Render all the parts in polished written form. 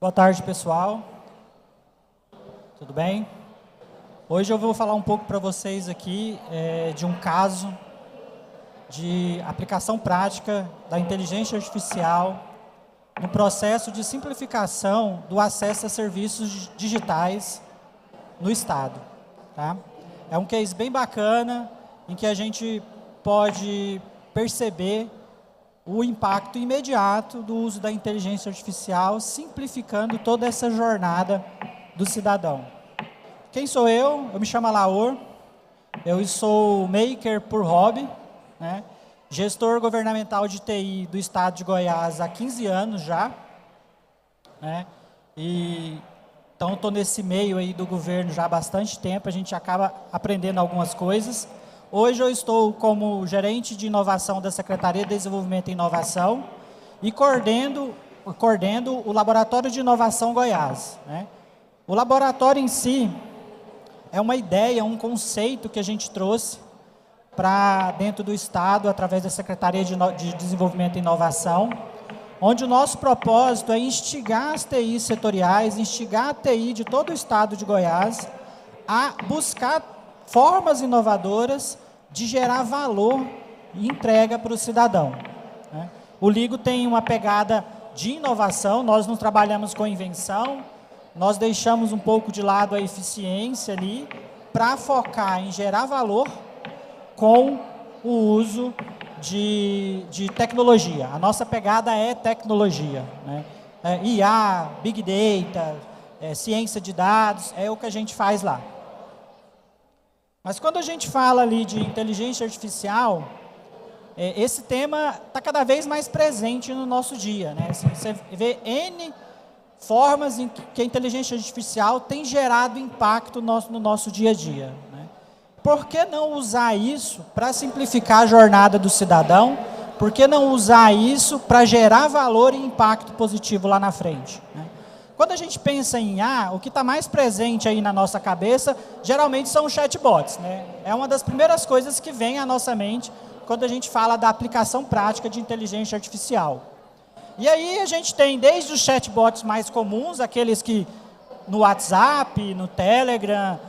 Boa tarde, pessoal. Tudo bem? Hoje eu vou falar um pouco para vocês aqui de um caso de aplicação prática da inteligência artificial no processo de simplificação do acesso a serviços digitais no Estado. Tá? É um case bem bacana, em que a gente pode perceber o impacto imediato do uso da inteligência artificial, simplificando toda essa jornada do cidadão. Quem sou eu? Eu me chamo Alaor, eu sou maker por hobby, né? Gestor governamental de TI do Estado de Goiás há 15 anos já, né? Então estou nesse meio aí do governo já há bastante tempo, a gente acaba aprendendo algumas coisas. Hoje eu estou como gerente de inovação da Secretaria de Desenvolvimento e Inovação e coordeno o Laboratório de Inovação Goiás, né? O laboratório em si é uma ideia, um conceito que a gente trouxe para dentro do Estado, através da Secretaria de Desenvolvimento e Inovação, onde o nosso propósito é instigar as TIs setoriais, instigar a TI de todo o Estado de Goiás a buscar formas inovadoras de gerar valor e entrega para o cidadão, né? O Ligo tem uma pegada de inovação, nós não trabalhamos com invenção, nós deixamos um pouco de lado a eficiência ali, para focar em gerar valor com o uso de tecnologia. A nossa pegada é tecnologia, né? IA, Big Data, ciência de dados, é o que a gente faz lá. Mas quando a gente fala ali de inteligência artificial, esse tema está cada vez mais presente no nosso dia, né? Assim, você vê N formas em que a inteligência artificial tem gerado impacto no nosso dia a dia, né? Por que não usar isso para simplificar a jornada do cidadão? Por que não usar isso para gerar valor e impacto positivo lá na frente, né? Quando a gente pensa em IA, o que está mais presente aí na nossa cabeça, geralmente são os chatbots, né? É uma das primeiras coisas que vem à nossa mente quando a gente fala da aplicação prática de inteligência artificial. E aí a gente tem desde os chatbots mais comuns, aqueles que no WhatsApp, no Telegram,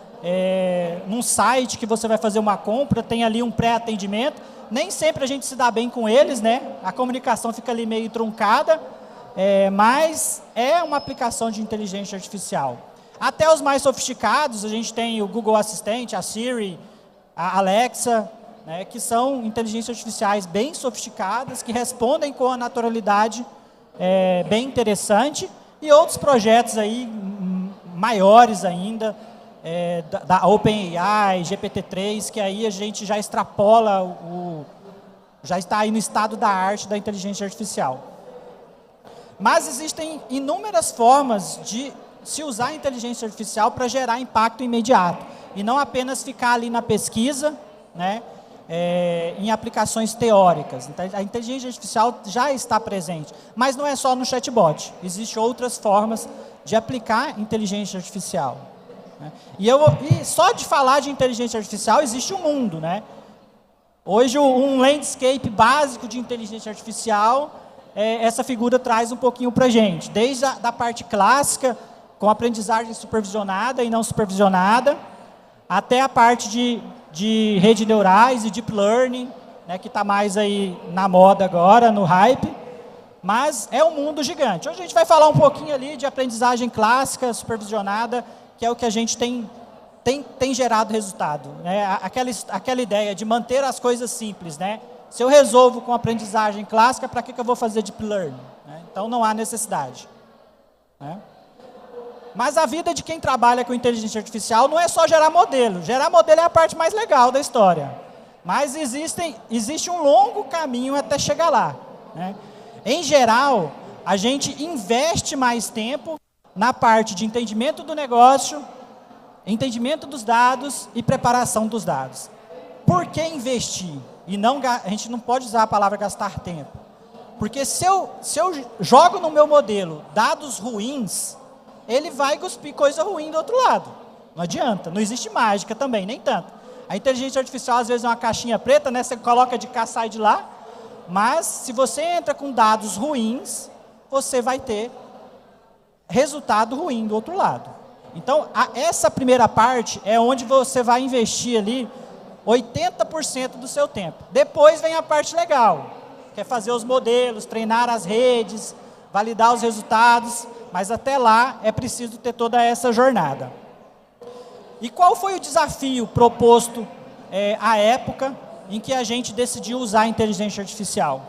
num site que você vai fazer uma compra, tem ali um pré-atendimento. Nem sempre a gente se dá bem com eles, né? A comunicação fica ali meio truncada. Mas é uma aplicação de inteligência artificial. Até os mais sofisticados, a gente tem o Google Assistente, a Siri, a Alexa, né, que são inteligências artificiais bem sofisticadas, que respondem com a naturalidade bem interessante, e outros projetos aí maiores ainda, da OpenAI, GPT-3, que aí a gente já extrapola, já está aí no estado da arte da inteligência artificial. Mas existem inúmeras formas de se usar a inteligência artificial para gerar impacto imediato. E não apenas ficar ali na pesquisa, né, em aplicações teóricas. Então, a inteligência artificial já está presente. Mas não é só no chatbot. Existem outras formas de aplicar inteligência artificial, né? E só de falar de inteligência artificial existe um mundo, né? Hoje, um landscape básico de inteligência artificial, essa figura traz um pouquinho para a gente, desde a parte clássica, com aprendizagem supervisionada e não supervisionada, até a parte de redes neurais e deep learning, né, que está mais aí na moda agora, no hype, mas é um mundo gigante. Hoje a gente vai falar um pouquinho ali de aprendizagem clássica, supervisionada, que é o que a gente tem gerado resultado, né? Aquela ideia de manter as coisas simples, né? Se eu resolvo com aprendizagem clássica, para que eu vou fazer deep learning, né? Então não há necessidade, né? Mas a vida de quem trabalha com inteligência artificial não é só gerar modelo. Gerar modelo é a parte mais legal da história. Mas existe um longo caminho até chegar lá, né? Em geral, a gente investe mais tempo na parte de entendimento do negócio, entendimento dos dados e preparação dos dados. Por que investir? E a gente não pode usar a palavra gastar tempo. Porque se eu jogo no meu modelo dados ruins, ele vai cuspir coisa ruim do outro lado. Não adianta, não existe mágica também, nem tanto. A inteligência artificial às vezes é uma caixinha preta, né? Você coloca de cá, sai de lá. Mas se você entra com dados ruins, você vai ter resultado ruim do outro lado. Então, essa primeira parte é onde você vai investir ali 80% do seu tempo. Depois vem a parte legal, que é fazer os modelos, treinar as redes, validar os resultados, mas até lá é preciso ter toda essa jornada. E qual foi o desafio proposto à época em que a gente decidiu usar a inteligência artificial?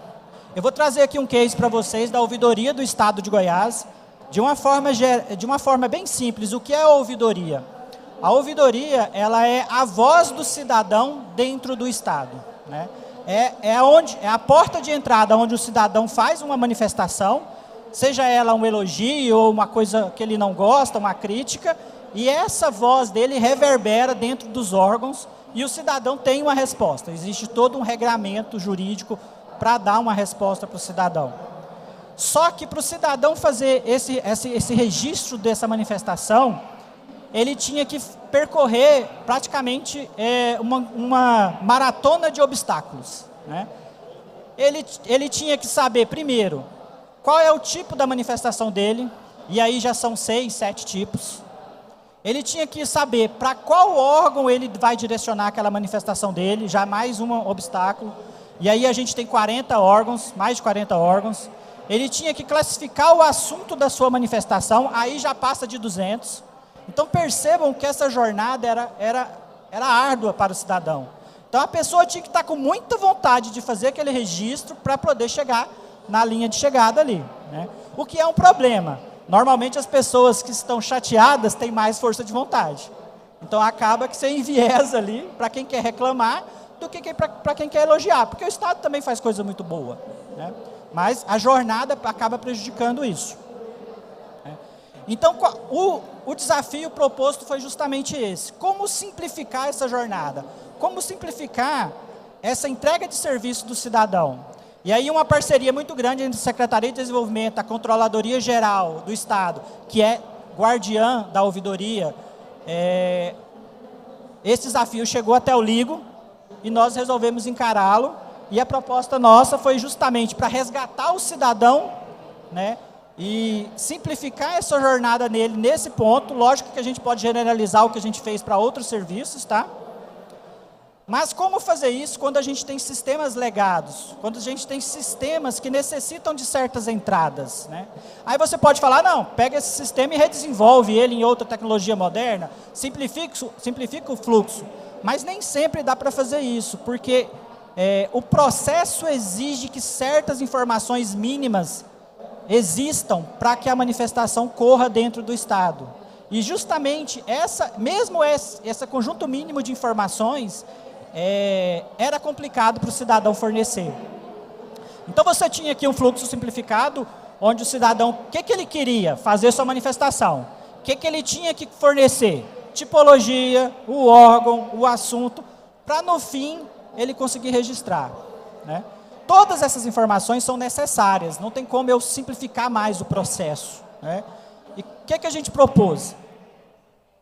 Eu vou trazer aqui um case para vocês da ouvidoria do Estado de Goiás, de uma forma bem simples. O que é a ouvidoria? A ouvidoria, ela é a voz do cidadão dentro do Estado, né? É a porta de entrada onde o cidadão faz uma manifestação, seja ela um elogio ou uma coisa que ele não gosta, uma crítica, e essa voz dele reverbera dentro dos órgãos e o cidadão tem uma resposta. Existe todo um regramento jurídico para dar uma resposta para o cidadão. Só que para o cidadão fazer esse registro dessa manifestação, ele tinha que percorrer praticamente uma maratona de obstáculos, né? Ele tinha que saber, primeiro, qual é o tipo da manifestação dele, e aí já são 6, 7 tipos. Ele tinha que saber para qual órgão ele vai direcionar aquela manifestação dele, já mais um obstáculo. E aí a gente tem 40 órgãos, mais de 40 órgãos. Ele tinha que classificar o assunto da sua manifestação, aí já passa de 200. Então percebam que essa jornada era árdua para o cidadão. Então a pessoa tinha que estar com muita vontade de fazer aquele registro para poder chegar na linha de chegada ali, né? O que é um problema. Normalmente as pessoas que estão chateadas têm mais força de vontade. Então acaba que você enviesa ali para quem quer reclamar do que para quem quer elogiar. Porque o Estado também faz coisa muito boa, né? Mas a jornada acaba prejudicando isso. Então, o desafio proposto foi justamente esse. Como simplificar essa jornada? Como simplificar essa entrega de serviço do cidadão? E aí uma parceria muito grande entre a Secretaria de Desenvolvimento, a Controladoria Geral do Estado, que é guardiã da ouvidoria, esse desafio chegou até o Ligo e nós resolvemos encará-lo. E a proposta nossa foi justamente para resgatar o cidadão, né, e simplificar essa jornada nele nesse ponto. Lógico que a gente pode generalizar o que a gente fez para outros serviços, tá? Mas como fazer isso quando a gente tem sistemas legados, quando a gente tem sistemas que necessitam de certas entradas, né? Aí você pode falar, não, pega esse sistema e redesenvolve ele em outra tecnologia moderna, simplifica o fluxo. Mas nem sempre dá para fazer isso, porque o processo exige que certas informações mínimas existam para que a manifestação corra dentro do Estado. E justamente esse conjunto mínimo de informações era complicado para o cidadão fornecer. Então você tinha aqui um fluxo simplificado, onde o cidadão, o que ele queria? Fazer sua manifestação. O que ele tinha que fornecer? Tipologia, o órgão, o assunto, para no fim ele conseguir registrar, né? Todas essas informações são necessárias, não tem como eu simplificar mais o processo, né? E o que a gente propôs?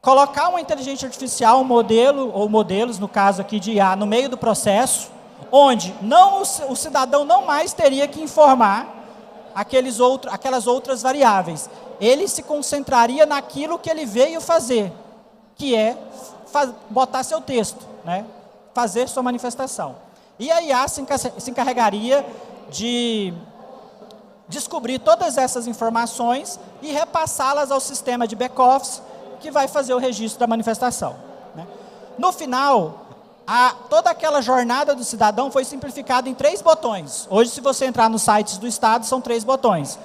Colocar uma inteligência artificial, um modelo, ou modelos, no caso aqui de IA, no meio do processo, onde o cidadão não mais teria que informar aquelas outras variáveis. Ele se concentraria naquilo que ele veio fazer, que é botar seu texto, né? Fazer sua manifestação. E a IA se encarregaria de descobrir todas essas informações e repassá-las ao sistema de back-office, que vai fazer o registro da manifestação, né? No final, toda aquela jornada do cidadão foi simplificada em 3 botões. Hoje, se você entrar nos sites do Estado, são 3 botões.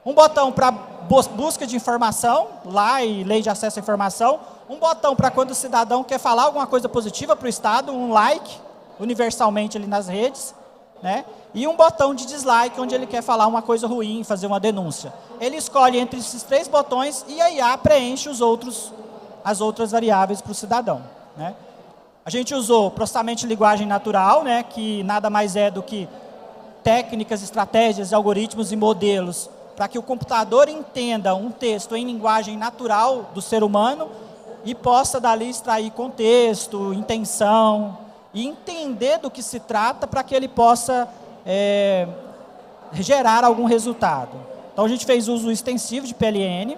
Um botão para busca de informação, lá e lei de acesso à informação. Um botão para quando o cidadão quer falar alguma coisa positiva para o Estado, um like, universalmente ali nas redes, né? E um botão de dislike, onde ele quer falar uma coisa ruim, fazer uma denúncia. Ele escolhe entre esses 3 botões e a IA preenche as outras variáveis para o cidadão, né? A gente usou processamento de linguagem natural, né, que nada mais é do que técnicas, estratégias, algoritmos e modelos para que o computador entenda um texto em linguagem natural do ser humano e possa dali extrair contexto, intenção e entender do que se trata para que ele possa gerar algum resultado. Então a gente fez uso extensivo de PLN,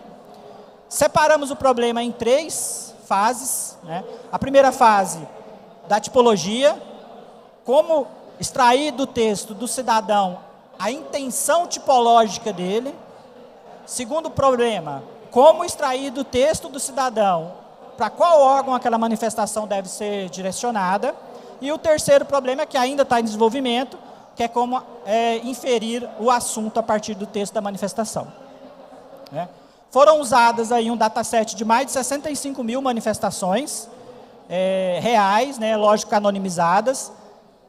Separamos o problema em 3 fases, né? A primeira fase, da tipologia, como extrair do texto do cidadão a intenção tipológica dele. Segundo problema, como extrair do texto do cidadão para qual órgão aquela manifestação deve ser direcionada. E o terceiro problema, que ainda está em desenvolvimento, que é como inferir o assunto a partir do texto da manifestação. Né? Foram usadas aí um dataset de mais de 65 mil manifestações reais, né, lógico, anonimizadas,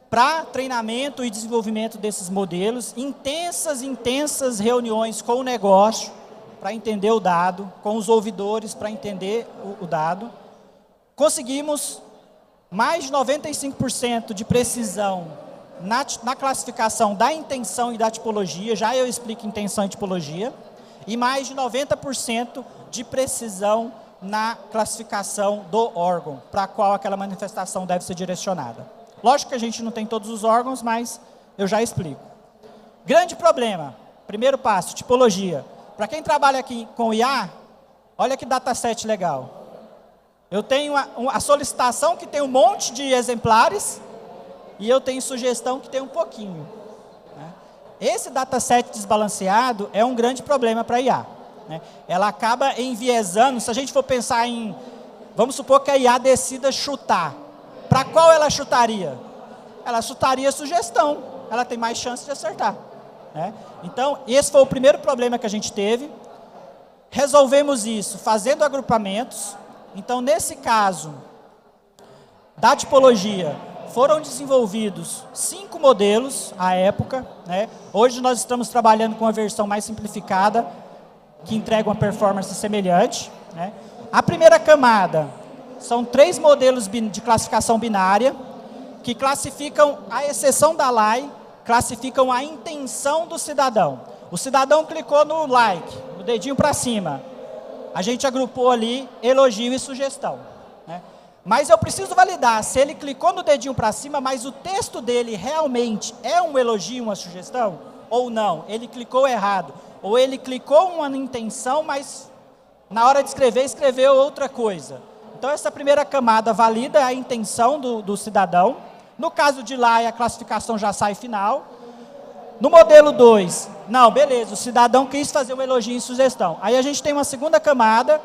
para treinamento e desenvolvimento desses modelos, intensas reuniões com o negócio, para entender o dado, com os ouvidores, para entender o dado. Conseguimos mais de 95% de precisão na classificação da intenção e da tipologia, já eu explico intenção e tipologia, e mais de 90% de precisão na classificação do órgão, para qual aquela manifestação deve ser direcionada. Lógico que a gente não tem todos os órgãos, mas eu já explico. Grande problema, primeiro passo, tipologia. Para quem trabalha aqui com IA, olha que dataset legal. Eu tenho a solicitação que tem um monte de exemplares, e eu tenho sugestão que tem um pouquinho. Né? Esse dataset desbalanceado é um grande problema para a IA. Né? Ela acaba enviesando, se a gente for pensar em, vamos supor que a IA decida chutar. Para qual ela chutaria? Ela chutaria sugestão, ela tem mais chance de acertar. Né? Então, esse foi o primeiro problema que a gente teve. Resolvemos isso fazendo agrupamentos. Então, nesse caso, da tipologia, foram desenvolvidos 5 modelos à época. Né? Hoje nós estamos trabalhando com a versão mais simplificada, que entrega uma performance semelhante. Né? A primeira camada são 3 modelos de classificação binária, que classificam, à exceção da LAI, classificam a intenção do cidadão. O cidadão clicou no like, o dedinho para cima. A gente agrupou ali elogio e sugestão. Né? Mas eu preciso validar se ele clicou no dedinho para cima, mas o texto dele realmente é um elogio, uma sugestão, ou não. Ele clicou errado. Ou ele clicou uma intenção, mas na hora de escrever, escreveu outra coisa. Então, essa primeira camada valida a intenção do cidadão. No caso de lá, a classificação já sai final. No modelo 2, não, beleza, o cidadão quis fazer um elogio e sugestão. Aí a gente tem uma segunda camada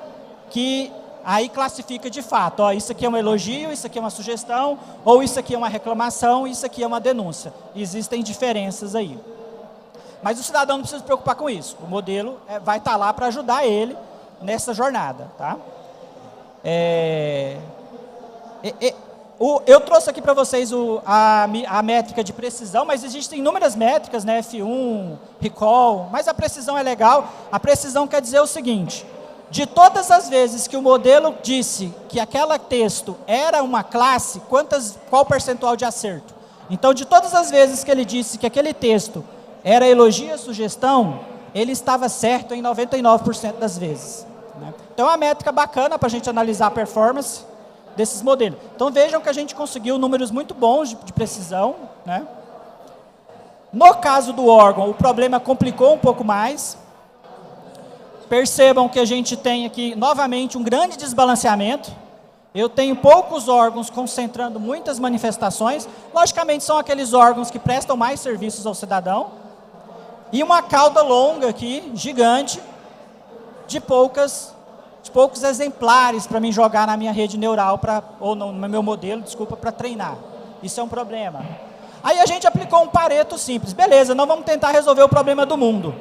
que aí classifica de fato. Ó, isso aqui é um elogio, isso aqui é uma sugestão, ou isso aqui é uma reclamação, isso aqui é uma denúncia. Existem diferenças aí. Mas o cidadão não precisa se preocupar com isso. O modelo vai estar lá para ajudar ele nessa jornada. Tá? Eu trouxe aqui para vocês a métrica de precisão, mas existem inúmeras métricas, né, F1, recall, mas a precisão é legal. A precisão quer dizer o seguinte: de todas as vezes que o modelo disse que aquele texto era uma classe, qual percentual de acerto? Então, de todas as vezes que ele disse que aquele texto era elogio ou sugestão, ele estava certo em 99% das vezes. Né? Então, é uma métrica bacana para a gente analisar a performance desses modelos. Então, vejam que a gente conseguiu números muito bons de precisão. Né? No caso do órgão, o problema complicou um pouco mais. Percebam que a gente tem aqui, novamente, um grande desbalanceamento. Eu tenho poucos órgãos concentrando muitas manifestações. Logicamente, são aqueles órgãos que prestam mais serviços ao cidadão. E uma cauda longa aqui, gigante, de poucos exemplares para mim jogar na minha rede neural, ou no meu modelo, desculpa, para treinar. Isso é um problema. Aí a gente aplicou um Pareto simples. Beleza, não vamos tentar resolver o problema do mundo.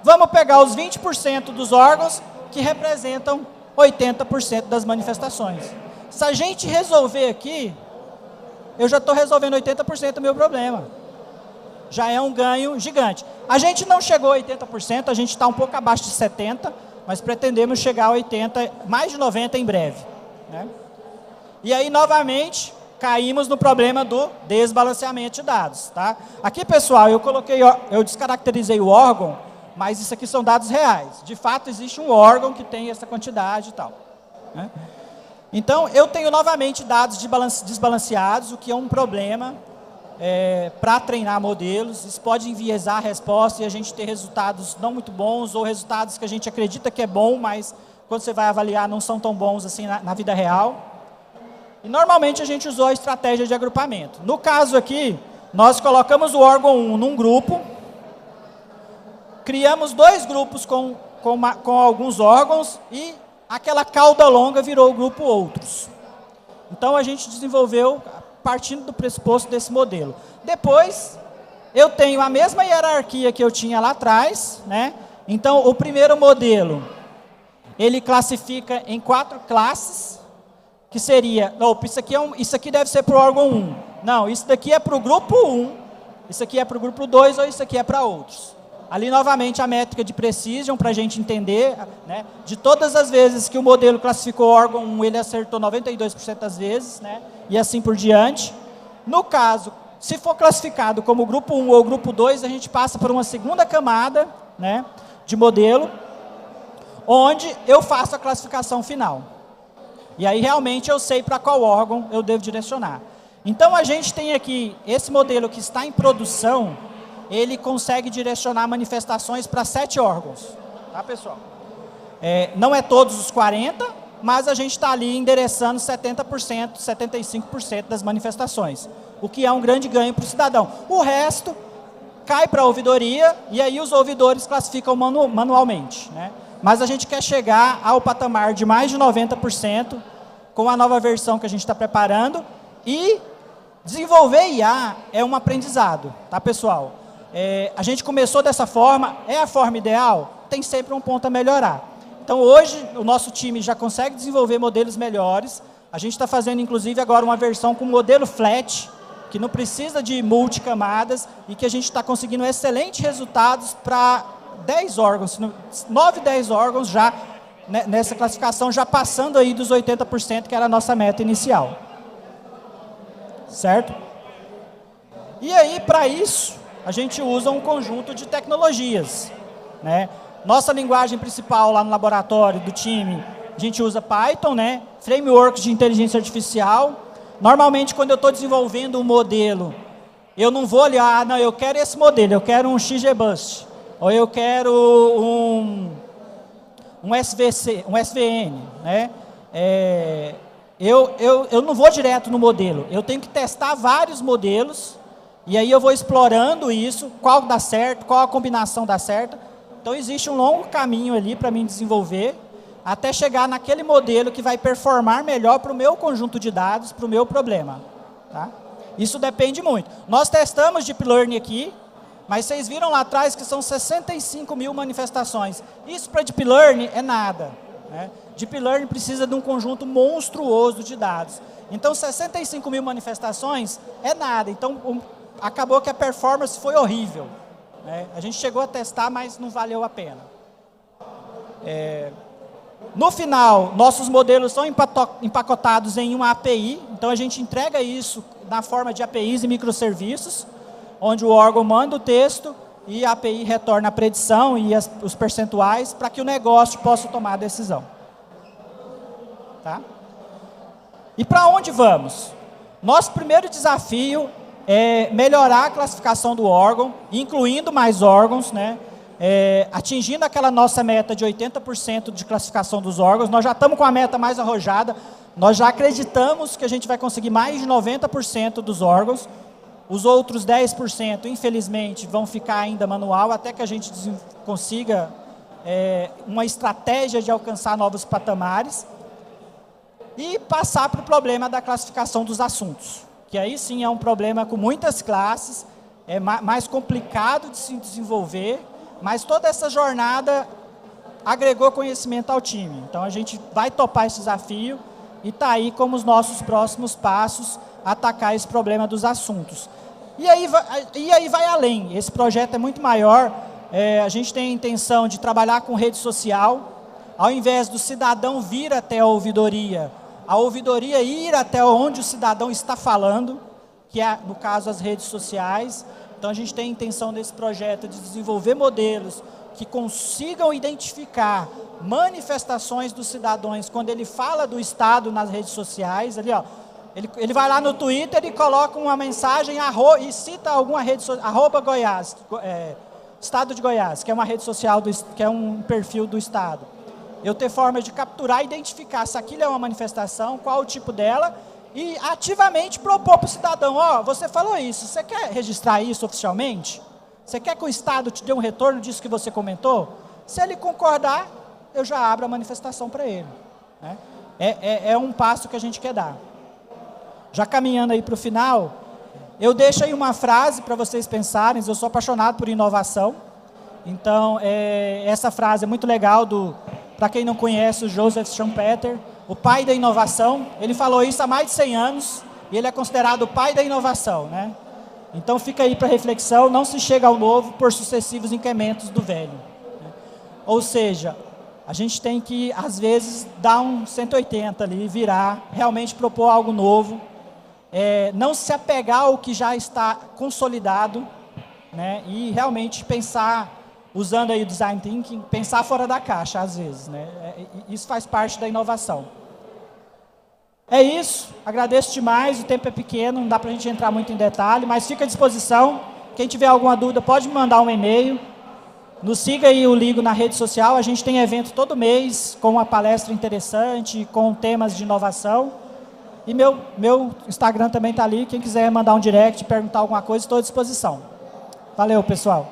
Vamos pegar os 20% dos órgãos que representam 80% das manifestações. Se a gente resolver aqui, eu já estou resolvendo 80% do meu problema. Já é um ganho gigante. A gente não chegou a 80%, a gente está um pouco abaixo de 70%, mas pretendemos chegar a 80%, mais de 90% em breve. Né? E aí, novamente, caímos no problema do desbalanceamento de dados. Tá? Aqui, pessoal, eu descaracterizei o órgão, mas isso aqui são dados reais. De fato, existe um órgão que tem essa quantidade e tal. Né? Então, eu tenho novamente dados desbalanceados, o que é um problema para treinar modelos. Isso pode enviesar a resposta e a gente ter resultados não muito bons, ou resultados que a gente acredita que é bom, mas quando você vai avaliar, não são tão bons assim na vida real. E normalmente a gente usou a estratégia de agrupamento. No caso aqui, nós colocamos o órgão 1 num grupo, criamos 2 grupos com alguns órgãos e aquela cauda longa virou o grupo outros. Então a gente desenvolveu partindo do pressuposto desse modelo. Depois, eu tenho a mesma hierarquia que eu tinha lá atrás, né? Então o primeiro modelo, ele classifica em 4 classes, que seria, opa, isso aqui deve ser para o órgão 1. Não, isso daqui é para o grupo 1, isso aqui é para o grupo 2 ou isso aqui é para outros. Ali, novamente, a métrica de precision, para a gente entender, né, de todas as vezes que o modelo classificou o órgão 1, ele acertou 92% das vezes, né, e assim por diante. No caso, se for classificado como grupo 1 ou grupo 2, a gente passa por uma segunda camada, né, de modelo, onde eu faço a classificação final. E aí, realmente, eu sei para qual órgão eu devo direcionar. Então, a gente tem aqui esse modelo que está em produção, ele consegue direcionar manifestações para 7 órgãos, tá, pessoal? Não é todos os 40, mas a gente está ali endereçando 70%, 75% das manifestações, o que é um grande ganho para o cidadão. O resto cai para a ouvidoria e aí os ouvidores classificam manualmente, né? Mas a gente quer chegar ao patamar de mais de 90% com a nova versão que a gente está preparando, e desenvolver IA é um aprendizado, tá, pessoal? A gente começou dessa forma, é a forma ideal? Tem sempre um ponto a melhorar. Então, hoje, o nosso time já consegue desenvolver modelos melhores. A gente está fazendo, inclusive, agora uma versão com modelo flat, que não precisa de multicamadas, e que a gente está conseguindo excelentes resultados para 10 órgãos, 9, 10 órgãos já, né, nessa classificação, já passando aí dos 80%, que era a nossa meta inicial. Certo? E aí, para isso, a gente usa um conjunto de tecnologias, né? Nossa linguagem principal lá no laboratório do time, a gente usa Python, né? Frameworks de inteligência artificial. Normalmente, quando eu estou desenvolvendo um modelo, eu não vou olhar, não, eu quero esse modelo, eu quero um XGBoost, ou eu quero um SVN, né? Eu não vou direto no modelo, eu tenho que testar vários modelos, e aí eu vou explorando isso, qual dá certo, qual a combinação dá certo. Então, existe um longo caminho ali para mim desenvolver, até chegar naquele modelo que vai performar melhor para o meu conjunto de dados, para o meu problema. Tá? Isso depende muito. Nós testamos Deep Learning aqui, mas vocês viram lá atrás que são 65 mil manifestações. Isso para Deep Learning é nada, né? Deep Learning precisa de um conjunto monstruoso de dados. Então, 65 mil manifestações é nada. Então, acabou que a performance foi horrível, né? A gente chegou a testar, mas não valeu a pena. No final, nossos modelos são empacotados em uma API. Então, a gente entrega isso na forma de APIs e microserviços, onde o órgão manda o texto e a API retorna a predição e os percentuais para que o negócio possa tomar a decisão. Tá? E para onde vamos? Nosso primeiro desafio é melhorar a classificação do órgão, incluindo mais órgãos, né? Atingindo aquela nossa meta de 80% de classificação dos órgãos. Nós já estamos com a meta mais arrojada, nós já acreditamos que a gente vai conseguir mais de 90% dos órgãos. Os outros 10%, infelizmente, vão ficar ainda manual, até que a gente consiga uma estratégia de alcançar novos patamares. E passar para o problema da classificação dos assuntos, que aí sim é um problema com muitas classes, é mais complicado de se desenvolver, mas toda essa jornada agregou conhecimento ao time. Então, a gente vai topar esse desafio e está aí como os nossos próximos passos, atacar esse problema dos assuntos. E aí vai além, esse projeto é muito maior, a gente tem a intenção de trabalhar com rede social, ao invés do cidadão vir até a ouvidoria ir até onde o cidadão está falando, que é, no caso, as redes sociais. Então, a gente tem a intenção desse projeto de desenvolver modelos que consigam identificar manifestações dos cidadãos quando ele fala do Estado nas redes sociais. Ali, ó, ele vai lá no Twitter e coloca uma mensagem e cita alguma rede social, @Goiás, Estado de Goiás, que é uma rede social, que é um perfil do Estado. eu ter forma de capturar e identificar se aquilo é uma manifestação, qual o tipo dela, e ativamente propor para o cidadão, ó, você falou isso, você quer registrar isso oficialmente? Você quer que o Estado te dê um retorno disso que você comentou? Se ele concordar, eu já abro a manifestação para ele, né? É um passo que a gente quer dar. Já caminhando aí para o final, eu deixo aí uma frase para vocês pensarem, eu sou apaixonado por inovação, então essa frase é muito legal, para quem não conhece, o Joseph Schumpeter, o pai da inovação, ele falou isso há mais de 100 anos, e ele é considerado o pai da inovação, né? Então fica aí para reflexão, não se chega ao novo por sucessivos incrementos do velho, né? Ou seja, a gente tem que, às vezes, dar um 180 ali, virar, realmente propor algo novo, não se apegar ao que já está consolidado, né? E realmente pensar, usando aí o design thinking, pensar fora da caixa, às vezes, né? Isso faz parte da inovação. É isso, agradeço demais, o tempo é pequeno, não dá para a gente entrar muito em detalhe, mas fica à disposição. Quem tiver alguma dúvida pode me mandar um e-mail. Nos siga aí o Ligo na rede social, a gente tem evento todo mês, com uma palestra interessante, com temas de inovação. E meu Instagram também está ali, quem quiser mandar um direct, perguntar alguma coisa, estou à disposição. Valeu, pessoal.